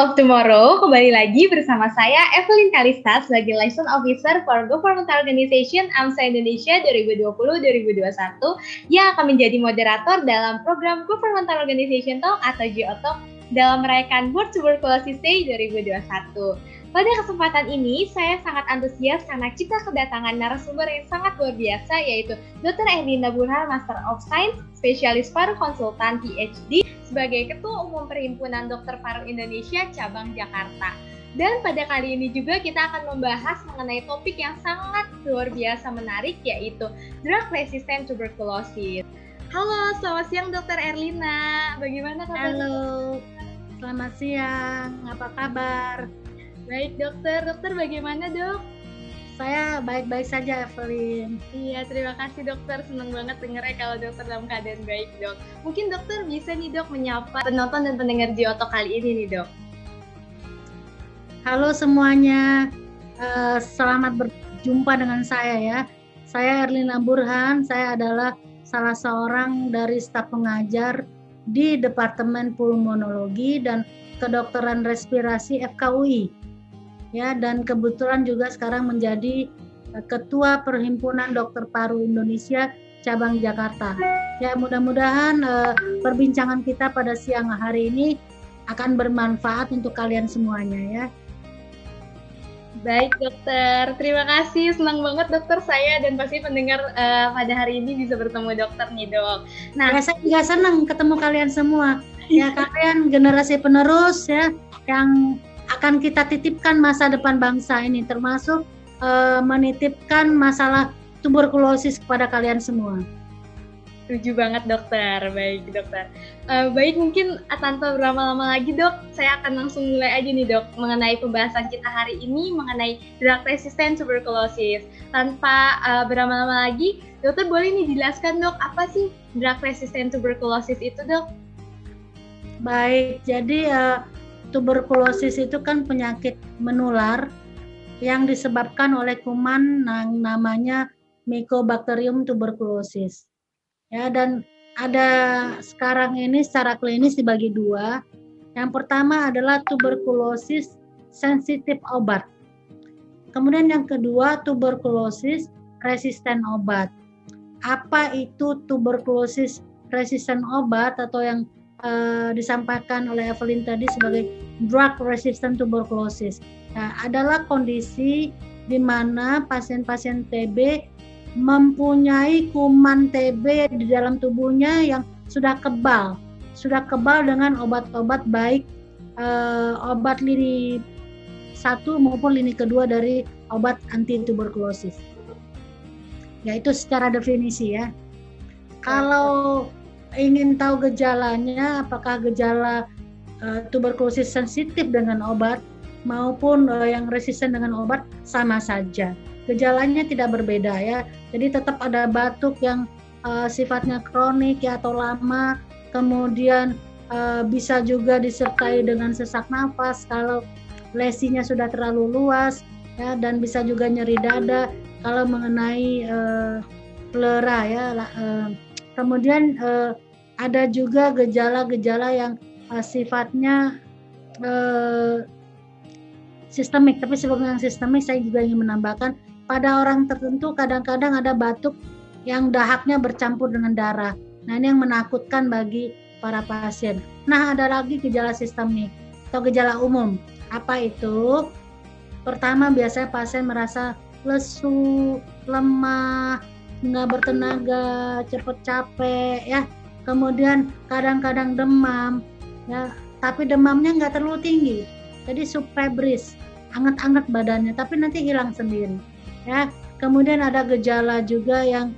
of Tomorrow, kembali lagi bersama saya Evelyn Kalista sebagai Liaison Officer for Governmental Organization AMSA Indonesia 2020-2021 yang akan menjadi moderator dalam program Governmental Organization Talk atau GO Talk dalam merayakan World Tuberculosis Day 2021. Pada kesempatan ini, saya sangat antusias karena kita kedatangan narasumber yang sangat luar biasa, yaitu Dr. Erlina Burhan, Master of Science, Spesialis Paru Konsultan PhD, sebagai Ketua Umum Perhimpunan Dokter Paru Indonesia Cabang Jakarta. Dan pada kali ini juga kita akan membahas mengenai topik yang sangat luar biasa menarik, yaitu Drug Resistant Tuberculosis. Halo, selamat siang Dr. Erlina. Bagaimana kabar? Halo, selamat siang. Apa kabar? Baik dokter, bagaimana dok? Saya baik-baik saja, Evelyn. Iya, terima kasih dokter. Senang banget dengernya kalau dokter dalam keadaan baik, dok. Mungkin dokter bisa nih dok menyapa penonton dan pendengar GOTO kali ini nih dok. Halo semuanya, selamat berjumpa dengan saya ya. Saya Erlina Burhan, saya adalah salah seorang dari staf pengajar di Departemen Pulmonologi dan Kedokteran Respirasi FKUI. Ya, dan kebetulan juga sekarang menjadi Ketua Perhimpunan Dokter Paru Indonesia Cabang Jakarta. Ya, mudah-mudahan perbincangan kita pada siang hari ini akan bermanfaat untuk kalian semuanya ya. Baik dokter, terima kasih. Senang banget dokter saya dan pasti pendengar pada hari ini bisa bertemu dokter nih dok. Nah, saya juga senang ketemu kalian semua. Ya, kalian generasi penerus ya yang akan kita titipkan masa depan bangsa ini, termasuk menitipkan masalah tuberkulosis kepada kalian semua. Setuju banget dokter, baik dokter. Baik, mungkin tanpa berlama-lama lagi dok, saya akan langsung mulai aja nih dok mengenai pembahasan kita hari ini mengenai drug resistant tuberculosis. Tanpa berlama-lama lagi, dokter boleh nih dijelaskan dok, apa sih drug resistant tuberculosis itu dok? Baik, jadi tuberkulosis itu kan penyakit menular yang disebabkan oleh kuman yang namanya Mycobacterium tuberculosis. Ya, dan ada sekarang ini secara klinis dibagi dua. Yang pertama adalah tuberkulosis sensitif obat. Kemudian yang kedua tuberkulosis resisten obat. Apa itu tuberkulosis resisten obat atau yang disampaikan oleh Evelyn tadi sebagai drug resistant tuberculosis. Nah, adalah kondisi di mana pasien-pasien TB mempunyai kuman TB di dalam tubuhnya yang sudah kebal dengan obat-obat baik obat lini 1 maupun lini kedua dari obat anti tuberkulosis. Yaitu secara definisi ya. Kalau ingin tahu gejalanya, apakah gejala tuberkulosis sensitif dengan obat maupun yang resisten dengan obat, sama saja. Gejalanya tidak berbeda ya. Jadi tetap ada batuk yang sifatnya kronik ya atau lama, kemudian bisa juga disertai dengan sesak nafas kalau lesinya sudah terlalu luas ya, dan bisa juga nyeri dada kalau mengenai pleura ya. Kemudian ada juga gejala-gejala yang sifatnya sistemik, tapi sebelum yang sistemik saya juga ingin menambahkan pada orang tertentu kadang-kadang ada batuk yang dahaknya bercampur dengan darah. Nah, ini yang menakutkan bagi para pasien. Nah, ada lagi gejala sistemik atau gejala umum. Apa itu? Pertama, biasanya pasien merasa lesu, lemah, nggak bertenaga, cepat capek ya. Kemudian kadang-kadang demam ya, tapi demamnya nggak terlalu tinggi. Jadi subfebris, anget-anget badannya, tapi nanti hilang sendiri ya. Kemudian ada gejala juga yang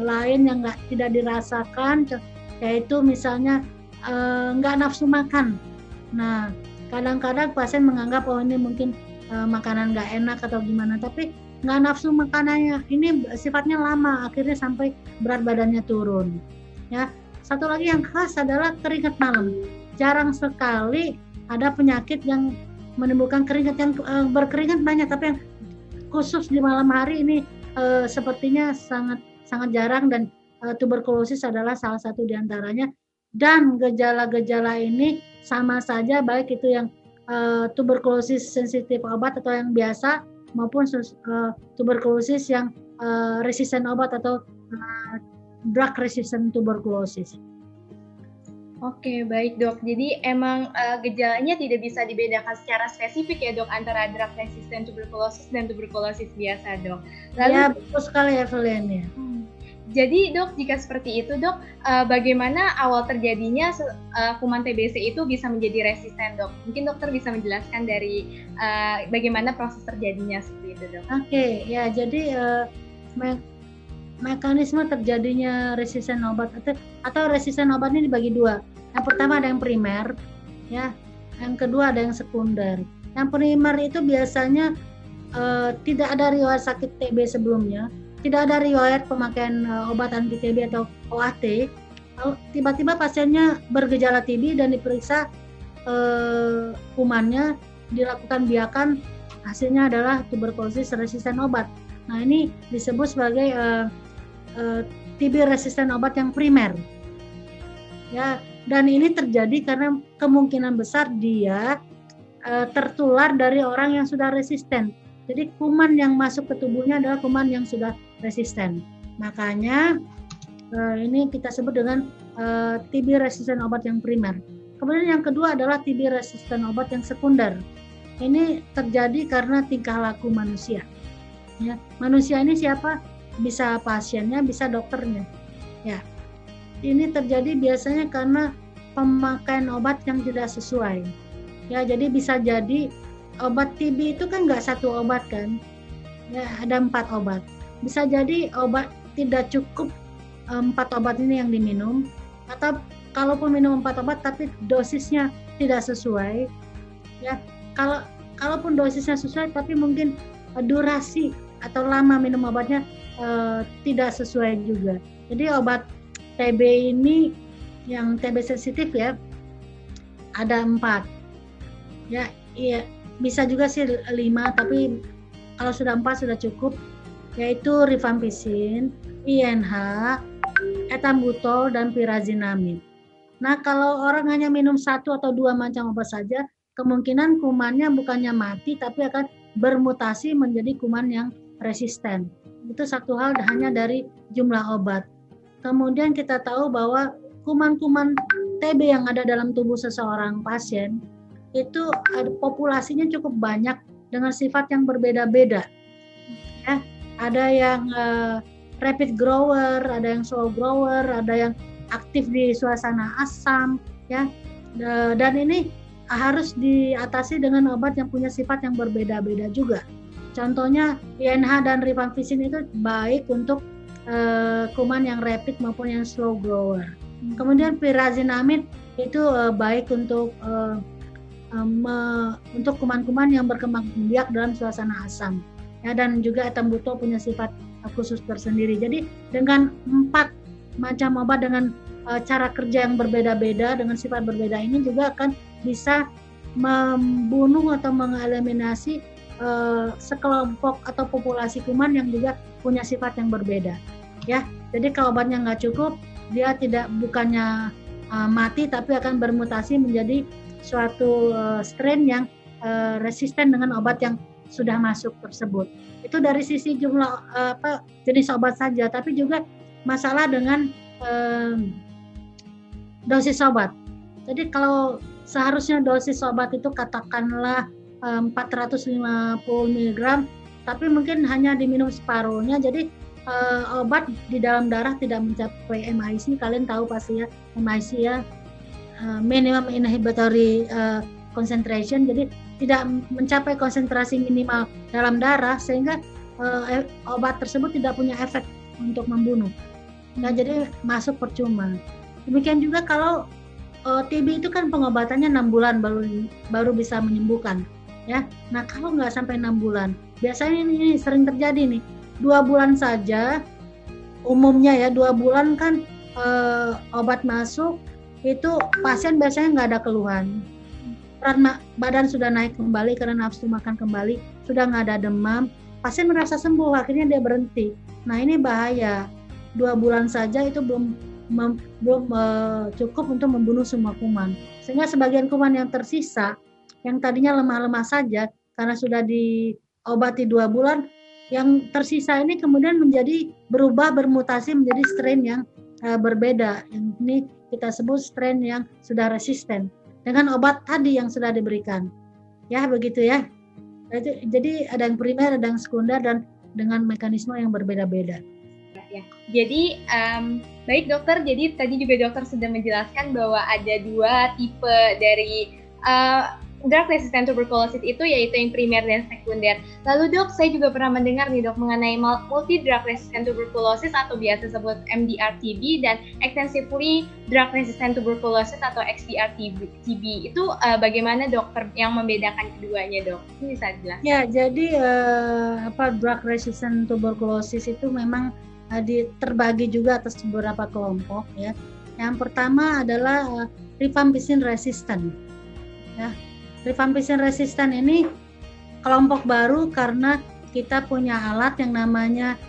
lain yang tidak dirasakan, yaitu misalnya nggak nafsu makan. Nah, kadang-kadang pasien menganggap oh ini mungkin makanan nggak enak atau gimana, tapi nggak nafsu makanannya ini sifatnya lama, akhirnya sampai berat badannya turun ya. Satu lagi yang khas adalah keringat malam. Jarang sekali ada penyakit yang menimbulkan keringat, yang berkeringat banyak, tapi yang khusus di malam hari ini sepertinya sangat jarang, dan tuberkulosis adalah salah satu diantaranya. dan gejala-gejala ini sama saja baik itu yang tuberkulosis sensitif obat atau yang biasa maupun tuberkulosis yang resisten obat atau drug resistant tuberculosis. Oke, baik dok. Jadi emang gejalanya tidak bisa dibedakan secara spesifik ya dok antara drug resistant tuberculosis dan tuberkulosis biasa dok. Lalu, ya betul sekali Evelyn ya. Jadi dok, jika seperti itu dok, bagaimana awal terjadinya kuman TBC itu bisa menjadi resisten dok? Mungkin dokter bisa menjelaskan dari bagaimana proses terjadinya seperti itu dok. Oke, ya jadi mekanisme terjadinya resisten obat atau resisten obat ini dibagi dua. Yang pertama ada yang primer, ya. Yang kedua ada yang sekunder. Yang primer itu biasanya tidak ada riwayat sakit TB sebelumnya, tidak ada riwayat pemakaian obat anti TB atau OAT. Tiba-tiba pasiennya bergejala TB dan diperiksa kumannya, dilakukan biakan, hasilnya adalah tuberkulosis resisten obat. Nah ini disebut sebagai TB resisten obat yang primer, ya. Dan ini terjadi karena kemungkinan besar dia tertular dari orang yang sudah resisten. Jadi kuman yang masuk ke tubuhnya adalah kuman yang sudah resisten. Makanya ini kita sebut dengan TB resisten obat yang primer. Kemudian yang kedua adalah TB resisten obat yang sekunder. Ini terjadi karena tingkah laku manusia. Ya, manusia ini siapa? Bisa pasiennya, bisa dokternya. Ya, ini terjadi biasanya karena pemakaian obat yang tidak sesuai. Ya, jadi bisa jadi obat TB itu kan nggak satu obat kan? Ya, ada 4 obat. Bisa jadi obat tidak cukup 4 obat ini yang diminum, atau kalaupun minum 4 obat tapi dosisnya tidak sesuai. Ya, kalaupun dosisnya sesuai tapi mungkin durasi atau lama minum obatnya tidak sesuai juga. Jadi obat TB ini yang TB sensitif ya ada 4. Ya, iya bisa juga sih 5, tapi kalau sudah 4 sudah cukup, yaitu rifampicin, INH, ethambutol dan pyrazinamide. Nah, kalau orang hanya minum 1 atau 2 macam obat saja, kemungkinan kumannya bukannya mati tapi akan bermutasi menjadi kuman yang resisten. Itu satu hal hanya dari jumlah obat. Kemudian kita tahu bahwa kuman-kuman TB yang ada dalam tubuh seseorang pasien itu populasinya cukup banyak dengan sifat yang berbeda-beda. Ya, ada yang rapid grower, ada yang slow grower, ada yang aktif di suasana asam, ya. Dan ini harus diatasi dengan obat yang punya sifat yang berbeda-beda juga. Contohnya INH dan rifampicin itu baik untuk kuman yang rapid maupun yang slow grower. Kemudian pyrazinamide itu baik untuk kuman-kuman yang berkembang biak dalam suasana asam. Ya, dan juga ethambutol punya sifat khusus tersendiri. Jadi dengan 4 macam obat dengan cara kerja yang berbeda-beda dengan sifat berbeda ini juga akan bisa membunuh atau mengeliminasi sekelompok atau populasi kuman yang juga punya sifat yang berbeda. Ya, jadi kalau obatnya nggak cukup, dia bukannya mati tapi akan bermutasi menjadi suatu strain yang resisten dengan obat yang sudah masuk tersebut. Itu dari sisi jumlah jenis obat saja, tapi juga masalah dengan dosis obat. Jadi kalau seharusnya dosis obat itu katakanlah 450 mg, tapi mungkin hanya diminum separuhnya, jadi obat di dalam darah tidak mencapai MIC. Kalian tahu pasti ya MIC ya, minimum inhibitory concentration, jadi tidak mencapai konsentrasi minimal dalam darah sehingga obat tersebut tidak punya efek untuk membunuh. Nah, jadi masuk percuma. Demikian juga kalau TB itu kan pengobatannya 6 bulan baru bisa menyembuhkan, ya. Nah, kalau nggak sampai 6 bulan, biasanya ini sering terjadi nih, 2 bulan saja umumnya ya, 2 bulan kan obat masuk, itu pasien biasanya nggak ada keluhan. Berat badan sudah naik kembali karena nafsu makan kembali, sudah nggak ada demam, pasien merasa sembuh, akhirnya dia berhenti. Nah, ini bahaya. 2 bulan saja itu belum belum cukup untuk membunuh semua kuman. Sehingga sebagian kuman yang tersisa, yang tadinya lemah-lemah saja, karena sudah diobati 2 bulan, yang tersisa ini kemudian berubah bermutasi menjadi strain yang berbeda. Yang ini kita sebut strain yang sudah resisten dengan obat tadi yang sudah diberikan. Ya, begitu ya. Jadi ada yang primer, ada yang sekunder, dan dengan mekanisme yang berbeda-beda. Ya. Jadi baik dokter, jadi tadi juga dokter sudah menjelaskan bahwa ada 2 tipe dari drug resistant tuberculosis itu, yaitu yang primer dan sekunder. Lalu dok, saya juga pernah mendengar nih dok mengenai multi drug resistant tuberculosis atau biasa disebut MDR-TB dan extensively drug resistant tuberculosis atau XDR-TB. Itu bagaimana dokter yang membedakan keduanya dok? Ini bisa jelaskan? Ya, jadi drug resistant tuberculosis itu memang terbagi juga atas beberapa kelompok ya. Yang pertama adalah rifampicin resistant. Ya, rifampicin resistant ini kelompok baru karena kita punya alat yang namanya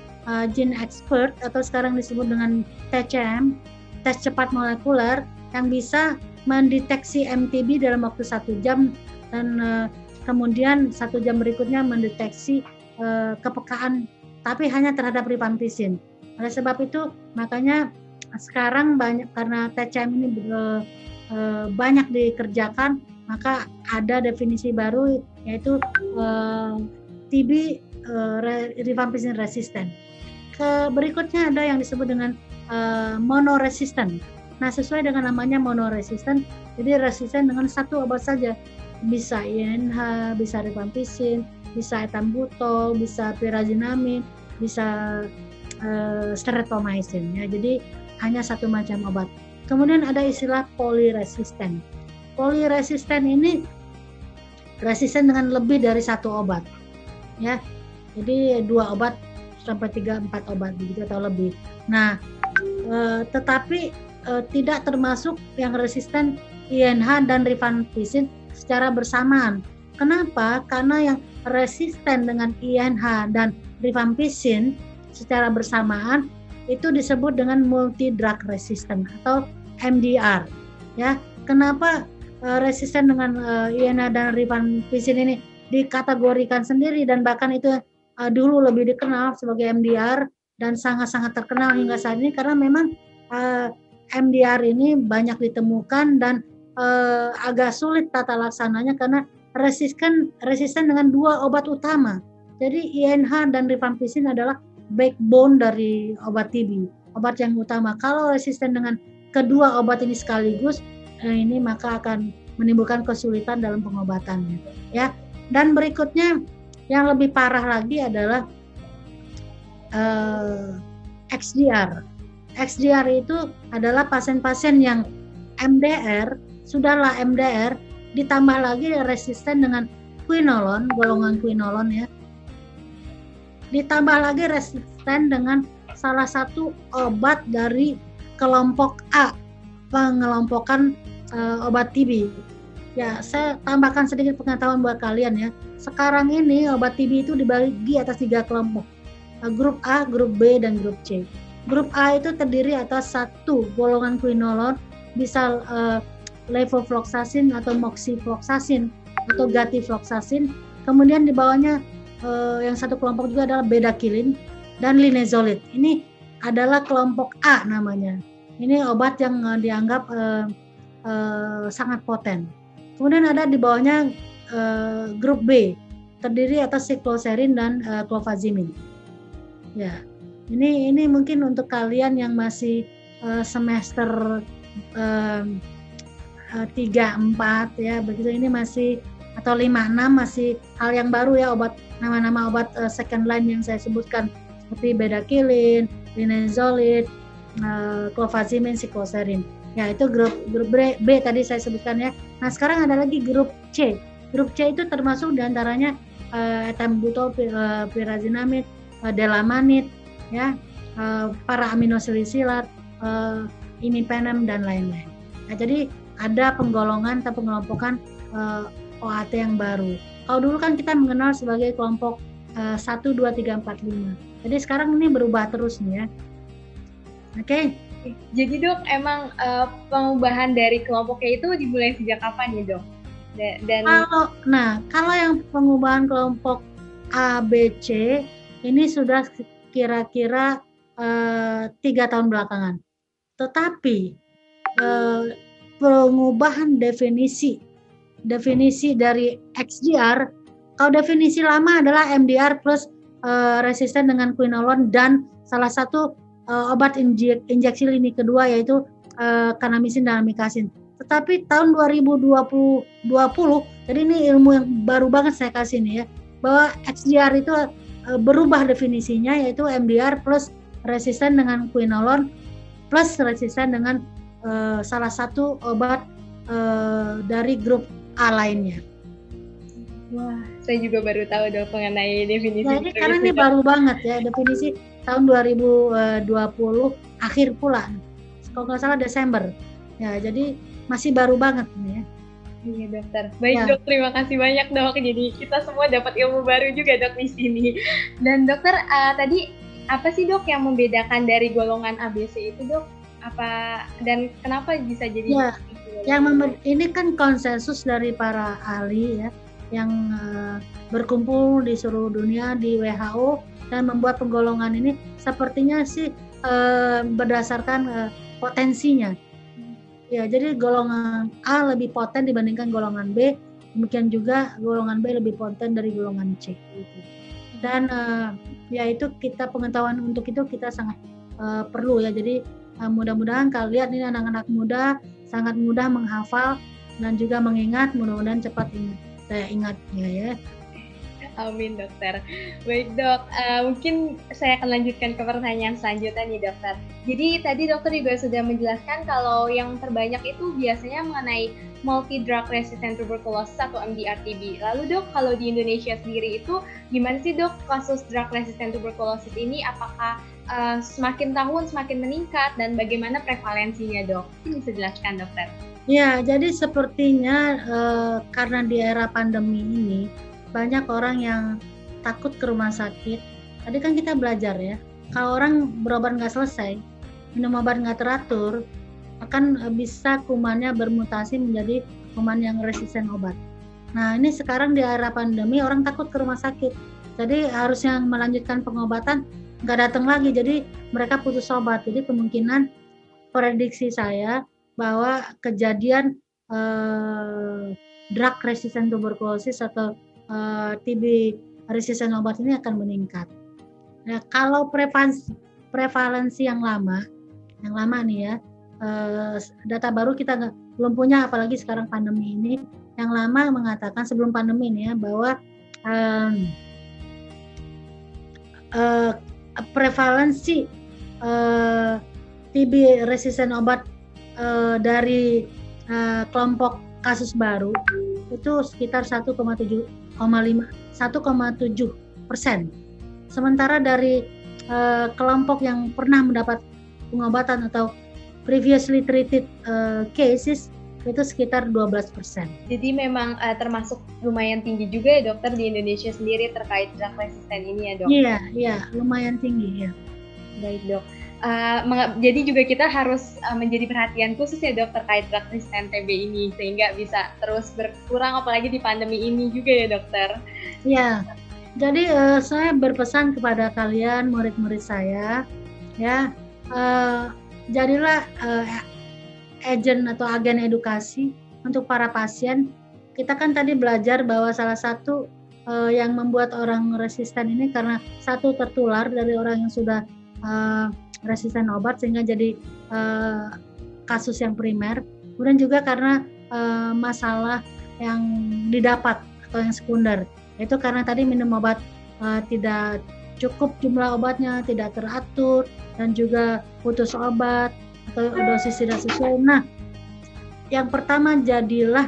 Gene Expert atau sekarang disebut dengan TCM, tes cepat molekuler, yang bisa mendeteksi MTB dalam waktu 1 jam dan kemudian 1 jam berikutnya mendeteksi kepekaan, tapi hanya terhadap rifampicin. Oleh sebab itu makanya sekarang banyak, karena TCM ini banyak dikerjakan, maka ada definisi baru yaitu TB rifampicin resistant. Berikutnya ada yang disebut dengan monoresistant. Nah, sesuai dengan namanya monoresistant, jadi resisten dengan 1 obat saja. Bisa INH, bisa rifampicin, bisa ethambutol, bisa pyrazinamide, bisa streptomycin ya. Jadi hanya 1 macam obat. Kemudian ada istilah polyresistant. Polyresistant ini resisten dengan lebih dari 1 obat ya. Jadi 2 obat sampai 3-4 obat begitu atau lebih. Nah, tetapi tidak termasuk yang resisten INH dan rifampicin secara bersamaan. Kenapa? Karena yang resisten dengan INH dan rifampicin secara bersamaan itu disebut dengan multi drug resistant atau MDR ya. Kenapa resisten dengan INH dan rifampicin ini dikategorikan sendiri dan bahkan itu dulu lebih dikenal sebagai MDR dan sangat-sangat terkenal hingga saat ini, karena memang MDR ini banyak ditemukan dan agak sulit tata laksananya karena resisten dengan 2 obat utama. Jadi INH dan rifampicin adalah backbone dari obat TB, obat yang utama. Kalau resisten dengan kedua obat ini sekaligus, ini maka akan menimbulkan kesulitan dalam pengobatannya ya. Dan berikutnya yang lebih parah lagi adalah XDR. XDR itu adalah pasien-pasien yang MDR, sudahlah MDR, ditambah lagi resisten dengan quinolone, golongan quinolone ya. Ditambah lagi resisten dengan salah satu obat dari kelompok A, pengelompokan obat TB. Ya, saya tambahkan sedikit pengetahuan buat kalian ya. Sekarang ini obat TB itu dibagi atas 3 kelompok. Grup A, grup B, dan grup C. Grup A itu terdiri atas 1 golongan quinolone, bisa levofloxacin atau moxifloxacin atau gatifloxacin. Kemudian di bawahnya yang 1 kelompok juga adalah bedaquiline dan linezolid. Ini adalah kelompok A namanya. Ini obat yang dianggap sangat poten. Kemudian ada di bawahnya grup B, terdiri atas cycloserine dan clofazimine. Ya, ini mungkin untuk kalian yang masih semester 3-4 ya, begitu, ini masih atau 5-6 masih hal yang baru ya, obat nama-nama obat second line yang saya sebutkan seperti bedaquiline, linezolid, clofazimine, cycloserine. Ya, itu grup B tadi saya sebutkan ya. Nah, sekarang ada lagi grup C. Grup C itu termasuk diantaranya ethambutol, pyrazinamide, delamanid, ya, para aminosilisilat, imipenem dan lain-lain. Nah, jadi ada penggolongan atau pengelompokan OAT yang baru. Kalau dulu kan kita mengenal sebagai kelompok 1, 2, 3, 4, 5. Jadi sekarang ini berubah terus nih ya. Oke. Jadi dok, emang pengubahan dari kelompoknya itu dimulai sejak kapan nih dok? Dan kalau yang pengubahan kelompok A, B, C ini sudah kira-kira 3 tahun belakangan. Tetapi pengubahan definisi dari XDR, kalau definisi lama adalah MDR plus resisten dengan quinolone dan salah satu obat injeksi lini kedua yaitu kanamisin dan amikacin. Tetapi tahun 2020, jadi ini ilmu yang baru banget saya kasih nih ya, bahwa XDR itu berubah definisinya yaitu MDR plus resisten dengan quinolone plus resisten dengan salah satu obat dari grup A lainnya. Wah, saya juga baru tahu dok mengenai definisi. Nah, ini karena ini baru banget ya, definisi tahun 2020 akhir pula, kalau nggak salah Desember. Ya, jadi masih baru banget nih ya. Iya dokter. Baik ya. Dok, terima kasih banyak dok. Jadi kita semua dapat ilmu baru juga dok di sini. Dan dokter tadi apa sih dok yang membedakan dari golongan ABC itu dok? Apa dan kenapa bisa jadi? Ya, ini kan konsensus dari para ahli ya, yang berkumpul di seluruh dunia di WHO dan membuat penggolongan ini sepertinya sih berdasarkan potensinya. Ya, jadi golongan A lebih poten dibandingkan golongan B, demikian juga golongan B lebih poten dari golongan C. Gitu. Dan ya itu kita pengetahuan untuk itu kita sangat perlu ya. Jadi mudah-mudahan kalian ini anak-anak muda sangat mudah menghafal dan juga mengingat, mudah-mudahan cepat saya ingatnya ya. Amin dokter. Baik dok, mungkin saya akan lanjutkan ke pertanyaan selanjutnya nih dokter. Jadi tadi dokter juga sudah menjelaskan kalau yang terbanyak itu biasanya mengenai multi drug resistant tuberculosis atau MDR-TB. Lalu dok, kalau di Indonesia sendiri itu gimana sih dok kasus drug resistant tuberculosis ini? Apakah semakin tahun semakin meningkat dan bagaimana prevalensinya dok? Ini bisa jelaskan dokter. Ya, jadi sepertinya karena di era pandemi ini banyak orang yang takut ke rumah sakit. Tadi kan kita belajar ya, kalau orang berobat nggak selesai, minum obat nggak teratur, akan bisa kumannya bermutasi menjadi kuman yang resisten obat. Nah ini sekarang di era pandemi orang takut ke rumah sakit, jadi harus yang melanjutkan pengobatan nggak datang lagi, jadi mereka putus obat. Jadi kemungkinan prediksi saya bahwa kejadian drug resistant tuberculosis atau TB resisten obat ini akan meningkat. Nah, kalau prevalensi yang lama nih ya, data baru kita belum punya, apalagi sekarang pandemi ini. Yang lama mengatakan sebelum pandemi ini ya bahwa prevalensi TB resisten obat dari kelompok kasus baru itu sekitar 1,7%. Sementara dari kelompok yang pernah mendapat pengobatan atau previously treated cases itu sekitar 12%. Jadi memang termasuk lumayan tinggi juga ya dokter di Indonesia sendiri terkait drug resisten ini ya dok? Iya, lumayan tinggi ya. Baik dok. Jadi juga kita harus menjadi perhatian khusus ya dok terkait drug resisten TB ini sehingga bisa terus berkurang apalagi di pandemi ini juga ya dokter. Ya, jadi saya berpesan kepada kalian murid-murid saya ya, jadilah agen atau agen edukasi untuk para pasien. Kita kan tadi belajar bahwa salah satu yang membuat orang resisten ini karena satu tertular dari orang yang sudah resisten obat sehingga jadi kasus yang primer, kemudian juga karena masalah yang didapat atau yang sekunder, itu karena tadi minum obat tidak cukup jumlah obatnya, tidak teratur, dan juga putus obat atau dosis tidak sesuai. Nah, yang pertama jadilah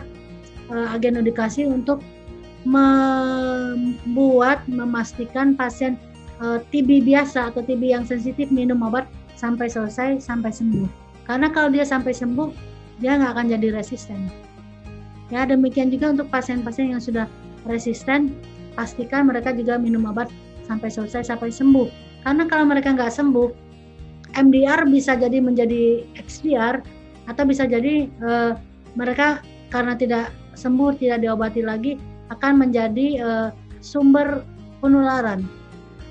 agen edukasi untuk memastikan pasien TB biasa atau TB yang sensitif minum obat sampai selesai, sampai sembuh. Karena kalau dia sampai sembuh, dia nggak akan jadi resisten. Ya, demikian juga untuk pasien-pasien yang sudah resisten, pastikan mereka juga minum obat sampai selesai, sampai sembuh. Karena kalau mereka nggak sembuh, MDR bisa jadi menjadi XDR, atau bisa jadi mereka karena tidak sembuh, tidak diobati lagi, akan menjadi sumber penularan,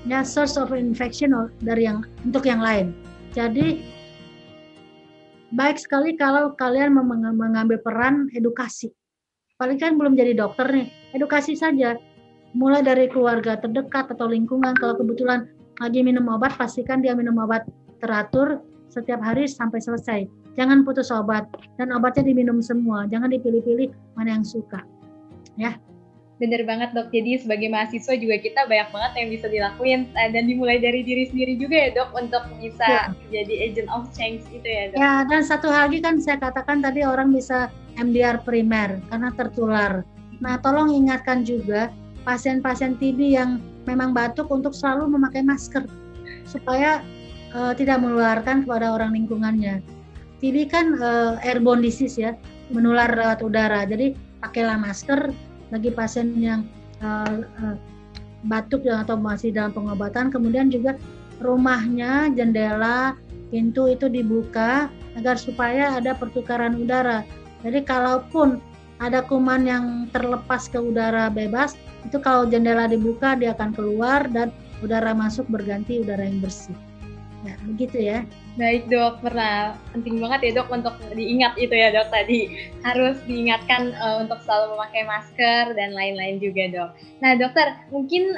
ya, source of infection dari untuk yang lain. Jadi baik sekali kalau kalian mengambil peran edukasi. Paling kan belum jadi dokter nih, edukasi saja. Mulai dari keluarga terdekat atau lingkungan. Kalau kebetulan lagi minum obat, pastikan dia minum obat teratur setiap hari sampai selesai. Jangan putus obat, dan obatnya diminum semua. Jangan dipilih-pilih mana yang suka. Ya. Bener banget dok, jadi sebagai mahasiswa juga kita banyak banget yang bisa dilakuin dan dimulai dari diri sendiri juga ya dok untuk bisa jadi agent of change itu ya dok. Ya, dan satu hal lagi kan saya katakan tadi orang bisa MDR primer karena tertular. Nah, tolong ingatkan juga pasien-pasien TB yang memang batuk untuk selalu memakai masker supaya tidak menularkan kepada orang lingkungannya. TB kan airborne disease ya, menular lewat udara. Jadi pakailah masker bagi pasien yang batuk atau masih dalam pengobatan. Kemudian juga rumahnya, jendela, pintu itu dibuka agar supaya ada pertukaran udara. Jadi kalaupun ada kuman yang terlepas ke udara bebas, itu kalau jendela dibuka dia akan keluar dan udara masuk berganti udara yang bersih. Ya, begitu ya. Baik dok, pernah penting banget ya dok untuk diingat itu ya dok tadi. Harus diingatkan untuk selalu memakai masker dan lain-lain juga dok. Nah dokter, mungkin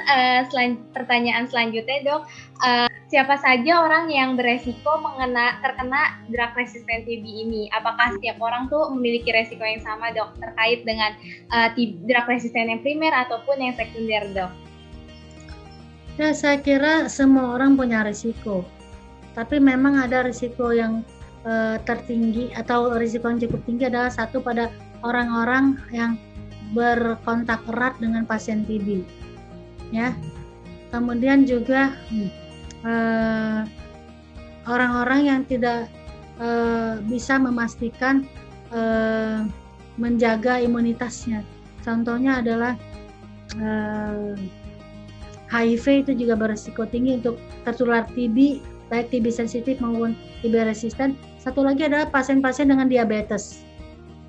pertanyaan selanjutnya dok, siapa saja orang yang beresiko terkena drug resistant TB ini? Apakah setiap orang tuh memiliki resiko yang sama dok terkait dengan drug resistant yang primer ataupun yang sekunder dok? Ya, saya kira semua orang punya resiko. Tapi memang ada risiko yang tertinggi atau risiko yang cukup tinggi adalah satu pada orang-orang yang berkontak erat dengan pasien TB, ya. Kemudian juga orang-orang yang tidak bisa memastikan menjaga imunitasnya. Contohnya adalah HIV itu juga berisiko tinggi untuk tertular TB, baik TB sensitif maupun TB resisten. Satu lagi adalah pasien-pasien dengan diabetes.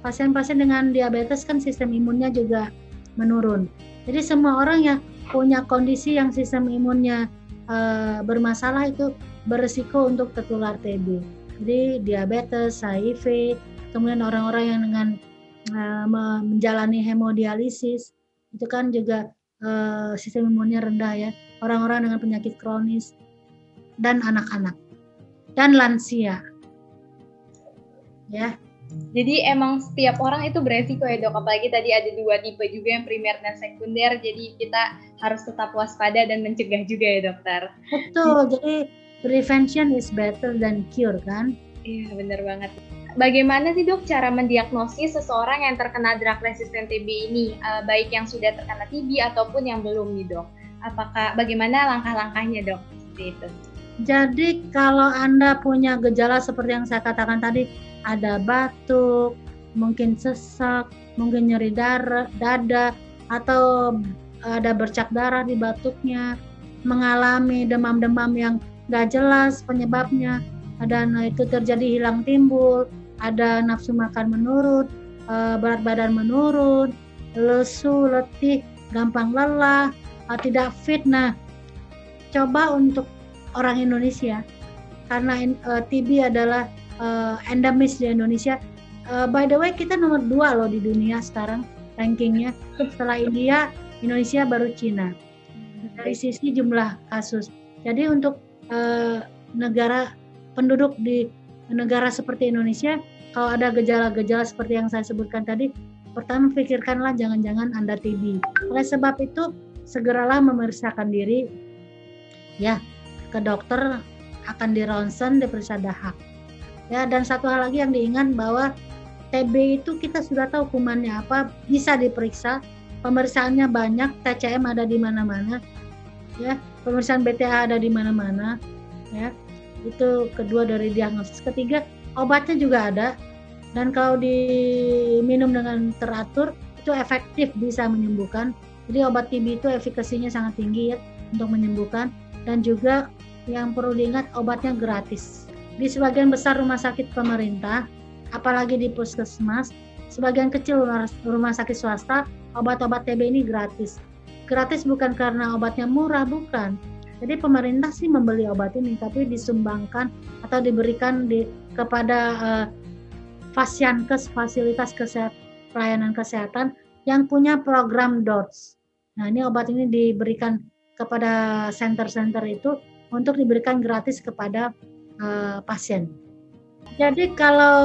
Pasien-pasien dengan diabetes kan sistem imunnya juga menurun. Jadi semua orang yang punya kondisi yang sistem imunnya bermasalah itu berisiko untuk tertular TB. Jadi diabetes, HIV, kemudian orang-orang yang dengan menjalani hemodialisis itu kan juga sistem imunnya rendah ya. Orang-orang dengan penyakit kronis dan anak-anak dan lansia, ya. Jadi emang setiap orang itu beresiko ya dok, apalagi tadi ada 2 tipe juga yang primer dan sekunder, jadi kita harus tetap waspada dan mencegah juga ya dokter. Betul, jadi prevention is better than cure kan? Iya benar banget. Bagaimana sih dok cara mendiagnosis seseorang yang terkena drug resistant TB ini, baik yang sudah terkena TB ataupun yang belum nih dok? Bagaimana langkah-langkahnya dok? Seperti itu. Jadi kalau Anda punya gejala seperti yang saya katakan tadi, ada batuk, mungkin sesak, mungkin nyeri dada, atau ada bercak darah di batuknya, mengalami demam-demam yang nggak jelas penyebabnya, dan itu terjadi hilang timbul, ada nafsu makan menurun, berat badan menurun, lesu, letih, gampang lelah, tidak fit. Nah, coba untuk orang Indonesia, karena TB adalah endemis di Indonesia. By the way, kita nomor 2 loh di dunia sekarang rankingnya. Setelah India, Indonesia baru Cina dari sisi jumlah kasus. Jadi untuk negara penduduk di negara seperti Indonesia, kalau ada gejala-gejala seperti yang saya sebutkan tadi, pertama pikirkanlah jangan-jangan Anda TB. Oleh sebab itu, segeralah memeriksakan diri ya ke dokter, akan di ronsen, diperiksa dahak. Ya, dan satu hal lagi yang diingat bahwa TB itu kita sudah tahu kumannya apa, bisa diperiksa, pemeriksaannya banyak, TCM ada di mana-mana, ya, pemeriksaan BTA ada di mana-mana, ya. Itu kedua dari diagnosis. Ketiga, obatnya juga ada, dan kalau diminum dengan teratur itu efektif bisa menyembuhkan. Jadi obat TB itu efikasinya sangat tinggi ya untuk menyembuhkan, dan juga yang perlu diingat, obatnya gratis. Di sebagian besar rumah sakit pemerintah, apalagi di puskesmas, sebagian kecil rumah sakit swasta, obat-obat TB ini gratis. Gratis bukan karena obatnya murah, bukan. Jadi pemerintah sih membeli obat ini, tapi disumbangkan atau diberikan kepada Fasiankes, fasilitas pelayanan kesehatan yang punya program DOTS. Nah, ini obat ini diberikan kepada center-center itu untuk diberikan gratis kepada pasien. Jadi kalau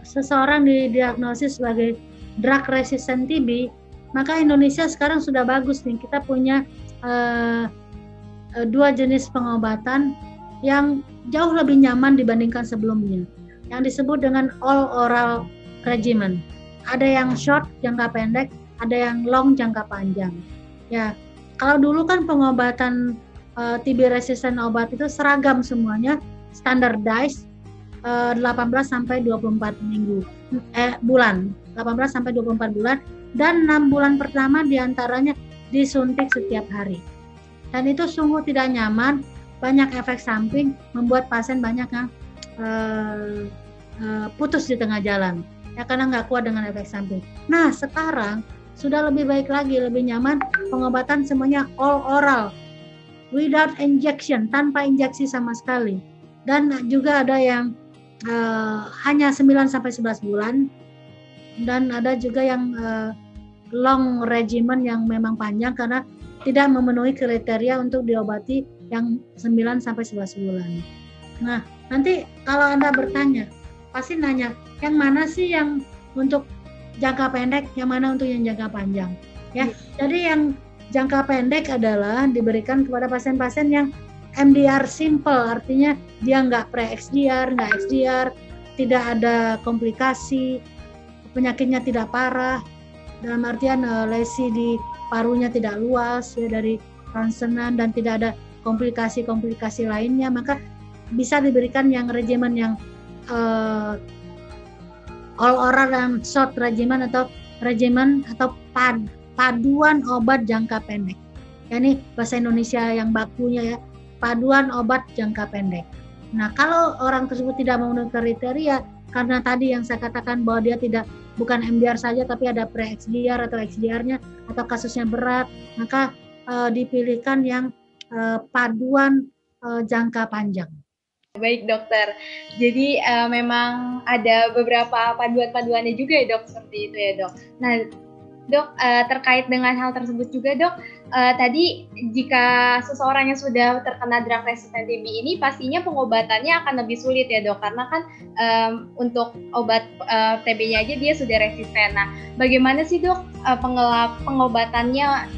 seseorang didiagnosis sebagai drug resistant TB, maka Indonesia sekarang sudah bagus nih. Kita punya 2 jenis pengobatan yang jauh lebih nyaman dibandingkan sebelumnya, yang disebut dengan all oral regimen. Ada yang short jangka pendek, ada yang long jangka panjang. Ya, kalau dulu kan pengobatan TB resisten obat itu seragam semuanya, standardized 18 sampai 24 bulan, 18 sampai 24 bulan, dan 6 bulan pertama diantaranya disuntik setiap hari. Dan itu sungguh tidak nyaman, banyak efek samping, membuat pasien banyak yang putus di tengah jalan, ya karena nggak kuat dengan efek samping. Nah, sekarang sudah lebih baik lagi, lebih nyaman, pengobatan semuanya all oral, without injection, tanpa injeksi sama sekali. Dan juga ada yang hanya 9 sampai 11 bulan, dan ada juga yang long regimen yang memang panjang karena tidak memenuhi kriteria untuk diobati yang 9 sampai 11 bulan. Nah, nanti kalau Anda bertanya, pasti nanya, yang mana sih yang untuk jangka pendek, yang mana untuk yang jangka panjang? Ya, jadi yang jangka pendek adalah diberikan kepada pasien-pasien yang MDR simple, artinya dia nggak pre-XDR, nggak XDR, tidak ada komplikasi, penyakitnya tidak parah, dalam artian lesi di parunya tidak luas ya dari ronsenan dan tidak ada komplikasi-komplikasi lainnya, maka bisa diberikan yang regimen yang all oral dan short regimen atau regimen atau paduan obat jangka pendek. Ya, ini bahasa Indonesia yang bakunya ya, paduan obat jangka pendek. Nah, kalau orang tersebut tidak memenuhi kriteria karena tadi yang saya katakan bahwa dia bukan MDR saja tapi ada pre-XDR atau XDR-nya atau kasusnya berat, maka dipilihkan yang paduan jangka panjang. Baik dokter, jadi memang ada beberapa paduan-paduannya juga ya dok, seperti itu ya dok. Nah dok, terkait dengan hal tersebut juga dok, tadi jika seseorang yang sudah terkena drug resistant TB ini pastinya pengobatannya akan lebih sulit ya dok, karena kan untuk obat TB-nya aja dia sudah resisten. Nah bagaimana sih dok pengobatannya,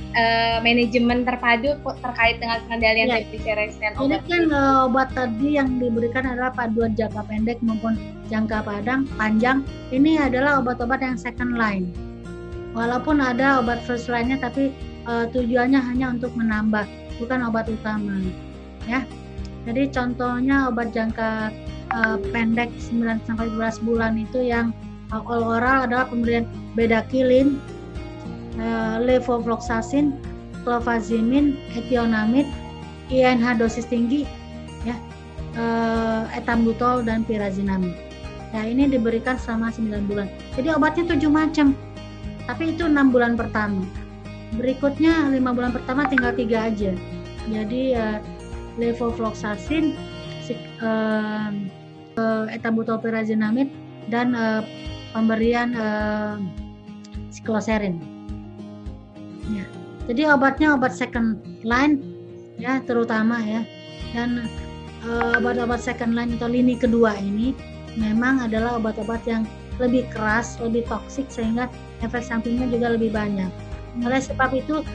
manajemen terpadu terkait dengan pengendalian TB resisten obat? Ini kan obat tadi yang diberikan adalah paduan jangka pendek maupun jangka panjang. Ini adalah obat-obat yang second line. Walaupun ada obat first line-nya, tapi tujuannya hanya untuk menambah, bukan obat utama. Ya, jadi contohnya obat jangka pendek 9 sampai 12 bulan itu yang all oral adalah pemberian bedaquiline, levofloxacin, clofazimin, ethionamid, INH dosis tinggi, ya, ethambutol dan pyrazinamid. Ya, ini diberikan selama 9 bulan. Jadi obatnya 7 macam. Tapi itu 6 bulan pertama. Berikutnya 5 bulan pertama tinggal 3 aja. Jadi levofloxacin, ethambutol pyrazinamid, dan pemberian sikloserin. Ya. Jadi obatnya obat second line ya terutama ya. Dan obat-obat second line atau lini kedua ini memang adalah obat-obat yang lebih keras, lebih toksik sehingga efek sampingnya juga lebih banyak. Oleh sebab itu,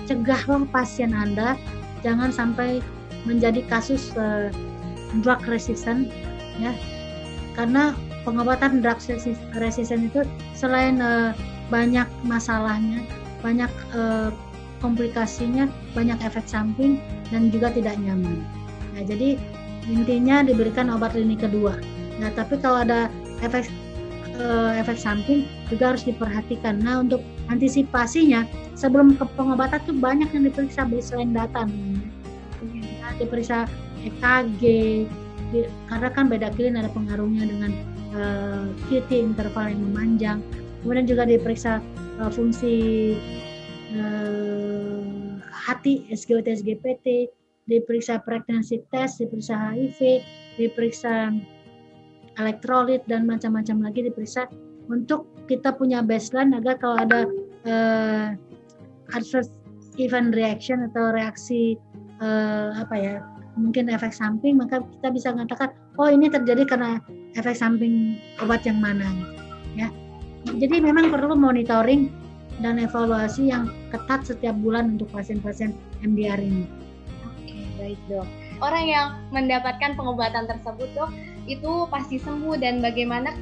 cegahlah pasien Anda jangan sampai menjadi kasus drug resistant, ya. Karena pengobatan drug resistant itu selain banyak masalahnya, banyak komplikasinya, banyak efek samping dan juga tidak nyaman. Nah, jadi intinya diberikan obat lini kedua. Nah, tapi kalau ada efek samping juga harus diperhatikan. Nah, untuk antisipasinya sebelum ke pengobatan tuh banyak yang diperiksa baseline data namanya. Nah, diperiksa EKG, karena kan beta-kilin ada pengaruhnya dengan QT interval yang memanjang. Kemudian juga diperiksa fungsi hati, SGOT, SGPT, diperiksa pregnancy test, diperiksa HIV, diperiksa elektrolit, dan macam-macam lagi diperiksa untuk kita punya baseline agar kalau ada adverse event reaction atau reaksi mungkin efek samping, maka kita bisa mengatakan oh ini terjadi karena efek samping obat yang mana ya. Jadi memang perlu monitoring dan evaluasi yang ketat setiap bulan untuk pasien-pasien MDR ini. Oke, baik dok. Orang yang mendapatkan pengobatan tersebut dok, itu pasti sembuh, dan bagaimana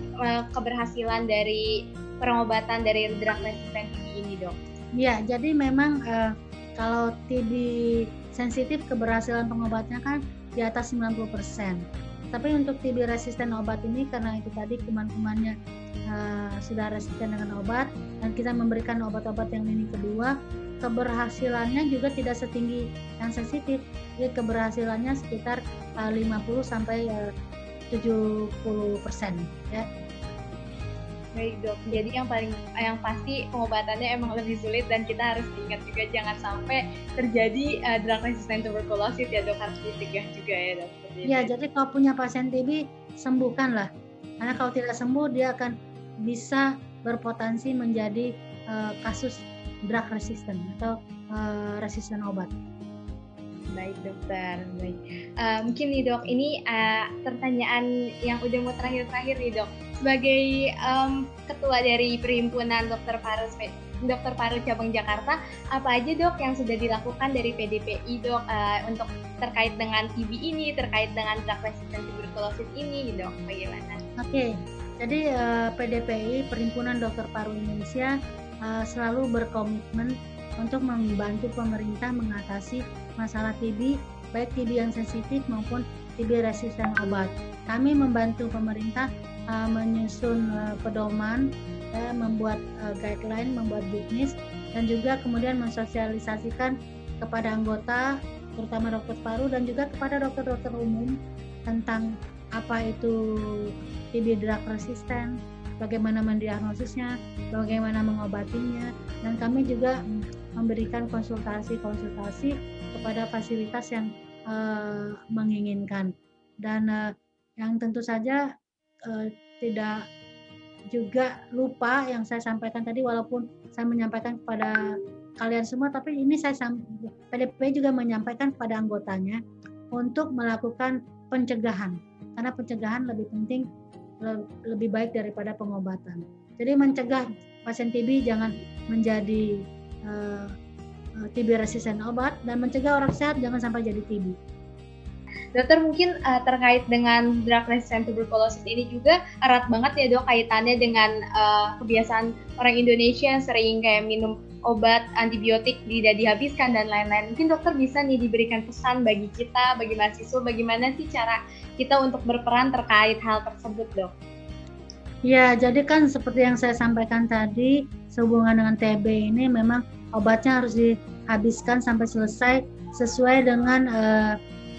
keberhasilan dari pengobatan dari drug resistant TB ini dok? Ya, jadi memang kalau TB sensitif keberhasilan pengobatannya kan di atas 90%. Tapi untuk TB resisten obat ini karena itu tadi kuman-kumannya sudah resisten dengan obat dan kita memberikan obat-obat yang ini kedua, keberhasilannya juga tidak setinggi yang sensitif. Jadi keberhasilannya sekitar 50 sampai 70% ya. Baik dok, jadi yang pasti pengobatannya emang lebih sulit dan kita harus ingat juga jangan sampai terjadi drug resistant tuberculosis ya dok, harus dicegah juga ya dok. Ya, jadi kalau punya pasien TB sembuhkanlah, karena kalau tidak sembuh dia akan bisa berpotensi menjadi kasus drug resistant atau resisten obat. Baik dokter, baik. Mungkin nih dok, ini pertanyaan yang udah mau terakhir nih dok. Sebagai ketua dari Perhimpunan Dokter Paru Cabang Jakarta, apa aja dok yang sudah dilakukan dari PDPI dok untuk terkait dengan TB ini, terkait dengan drug resistant tuberculosis ini dok, bagaimana? Oke, jadi PDPI Perhimpunan Dokter Paru Indonesia selalu berkomitmen untuk membantu pemerintah mengatasi masalah TB, baik TB yang sensitif maupun TB resisten obat. Kami membantu pemerintah menyusun pedoman, membuat guideline, membuat juknis, dan juga kemudian mensosialisasikan kepada anggota, terutama dokter paru dan juga kepada dokter-dokter umum tentang apa itu TB drug resisten, bagaimana mendiagnosisnya, bagaimana mengobatinya, dan kami juga memberikan konsultasi kepada fasilitas yang menginginkan. Dan yang tentu saja tidak juga lupa yang saya sampaikan tadi, walaupun saya menyampaikan kepada kalian semua, tapi ini PDP juga menyampaikan kepada anggotanya untuk melakukan pencegahan, karena pencegahan lebih penting, lebih baik daripada pengobatan. Jadi mencegah pasien TB jangan menjadi TB resisten obat, dan mencegah orang sehat jangan sampai jadi TB. Dokter, mungkin terkait dengan drug resistant tuberculosis ini juga erat banget ya dok kaitannya dengan kebiasaan orang Indonesia yang sering kayak minum obat antibiotik tidak dihabiskan dan lain-lain. Mungkin dokter bisa nih diberikan pesan bagi kita, bagi mahasiswa, bagaimana sih cara kita untuk berperan terkait hal tersebut dok? Ya, jadi kan seperti yang saya sampaikan tadi, sehubungan dengan TB ini memang obatnya harus dihabiskan sampai selesai sesuai dengan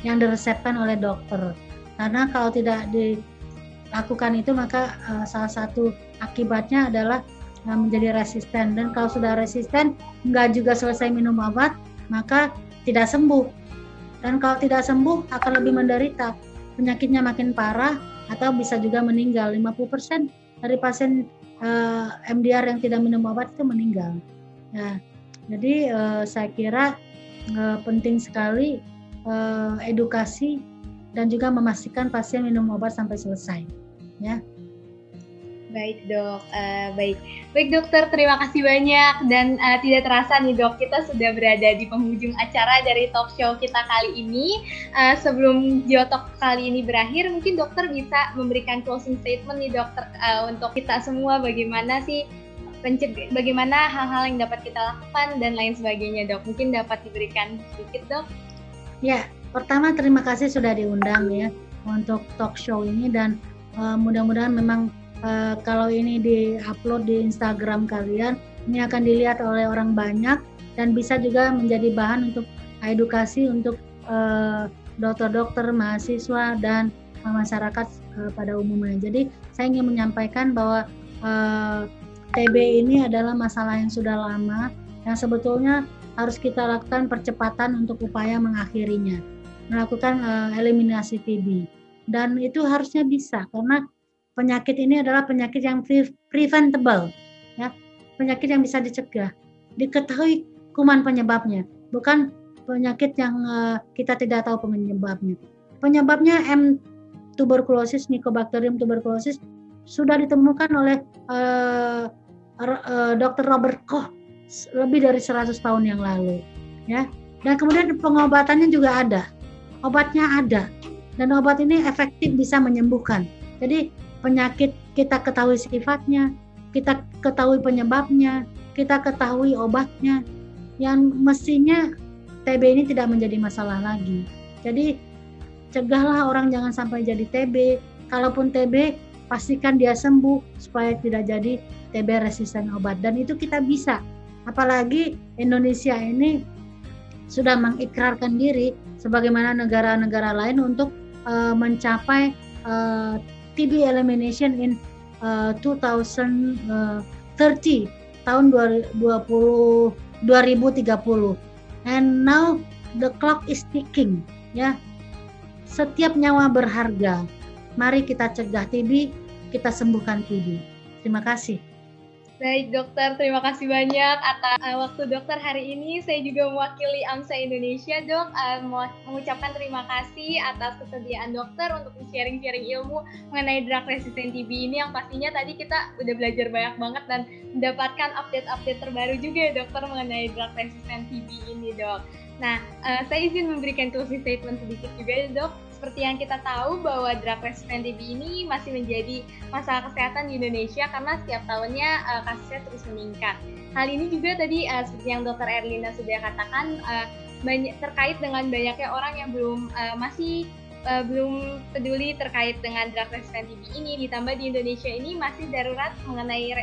yang diresepkan oleh dokter. Karena kalau tidak dilakukan itu, maka salah satu akibatnya adalah menjadi resisten. Dan kalau sudah resisten, nggak juga selesai minum obat, maka tidak sembuh. Dan kalau tidak sembuh, akan lebih menderita. Penyakitnya makin parah, atau bisa juga meninggal. 50% dari pasien MDR yang tidak minum obat itu meninggal. Nah, jadi saya kira penting sekali edukasi dan juga memastikan pasien minum obat sampai selesai, ya. Baik dok, baik dokter, terima kasih banyak, dan tidak terasa nih dok, kita sudah berada di penghujung acara dari talk show kita kali ini. Sebelum Geotalk kali ini berakhir, mungkin dokter bisa memberikan closing statement nih dokter untuk kita semua, bagaimana sih bagaimana hal-hal yang dapat kita lakukan dan lain sebagainya dok, mungkin dapat diberikan sedikit dok. Ya, pertama terima kasih sudah diundang ya untuk talk show ini, dan mudah-mudahan memang kalau ini di-upload di Instagram kalian, ini akan dilihat oleh orang banyak dan bisa juga menjadi bahan untuk edukasi untuk dokter-dokter, mahasiswa, dan masyarakat pada umumnya. Jadi saya ingin menyampaikan bahwa TB ini adalah masalah yang sudah lama, yang sebetulnya harus kita lakukan percepatan untuk upaya mengakhirinya, melakukan eliminasi TB. Dan itu harusnya bisa, karena penyakit ini adalah penyakit yang preventable, ya, penyakit yang bisa dicegah, diketahui kuman penyebabnya, bukan penyakit yang kita tidak tahu penyebabnya. Penyebabnya tuberkulosis, Mycobacterium tuberculosis, sudah ditemukan oleh Dr. Robert Koch lebih dari 100 tahun yang lalu, ya. Dan kemudian pengobatannya juga ada, obatnya ada, dan obat ini efektif bisa menyembuhkan. Jadi penyakit kita ketahui sifatnya, kita ketahui penyebabnya, kita ketahui obatnya, yang mestinya TB ini tidak menjadi masalah lagi. Jadi cegahlah orang jangan sampai jadi TB. Kalaupun TB, pastikan dia sembuh supaya tidak jadi TB resisten obat. Dan itu kita bisa. Apalagi Indonesia ini sudah mengikrarkan diri sebagaimana negara-negara lain untuk mencapai TB elimination in 2030, tahun 2030. And now the clock is ticking, ya. Setiap nyawa berharga. Mari kita cegah TB, kita sembuhkan TB. Terima kasih. Baik dokter, terima kasih banyak atas waktu dokter hari ini. Saya juga mewakili AMSA Indonesia, dok, mengucapkan terima kasih atas kesediaan dokter untuk sharing-sharing ilmu mengenai drug resistant TB ini, yang pastinya tadi kita udah belajar banyak banget dan mendapatkan update-update terbaru juga ya dokter mengenai drug resistant TB ini, dok. Nah, saya izin memberikan closing statement sedikit juga ya, dok. Seperti yang kita tahu bahwa drug resistant TB ini masih menjadi masalah kesehatan di Indonesia karena setiap tahunnya kasusnya terus meningkat. Hal ini juga tadi seperti yang Dr. Erlina sudah katakan, terkait dengan banyaknya orang yang belum peduli terkait dengan drug resistant TB ini, ditambah di Indonesia ini masih darurat mengenai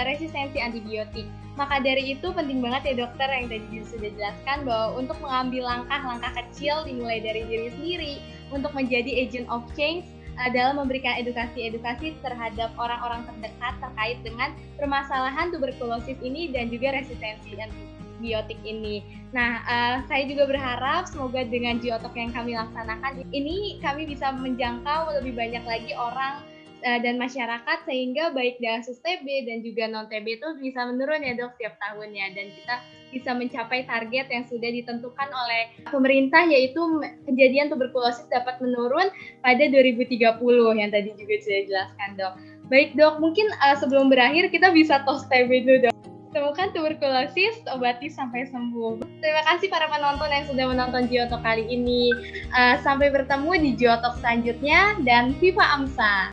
resistensi antibiotik. Maka dari itu penting banget ya dokter yang tadi sudah jelaskan bahwa untuk mengambil langkah-langkah kecil dimulai dari diri sendiri untuk menjadi agent of change dalam memberikan edukasi-edukasi terhadap orang-orang terdekat terkait dengan permasalahan tuberkulosis ini dan juga resistensi antibiotik ini. Nah, saya juga berharap semoga dengan Geotalk yang kami laksanakan ini kami bisa menjangkau lebih banyak lagi orang dan masyarakat sehingga baik kasus TB dan juga non TB itu bisa menurun ya dok setiap tahunnya, dan kita bisa mencapai target yang sudah ditentukan oleh pemerintah, yaitu kejadian tuberkulosis dapat menurun pada 2030 yang tadi juga sudah dijelaskan dok. Baik dok, mungkin sebelum berakhir kita bisa tos TB dulu dok. Temukan tuberkulosis, obati sampai sembuh. Terima kasih para penonton yang sudah menonton Geotalk kali ini. Sampai bertemu di Geotalk selanjutnya, dan Viva AMSA!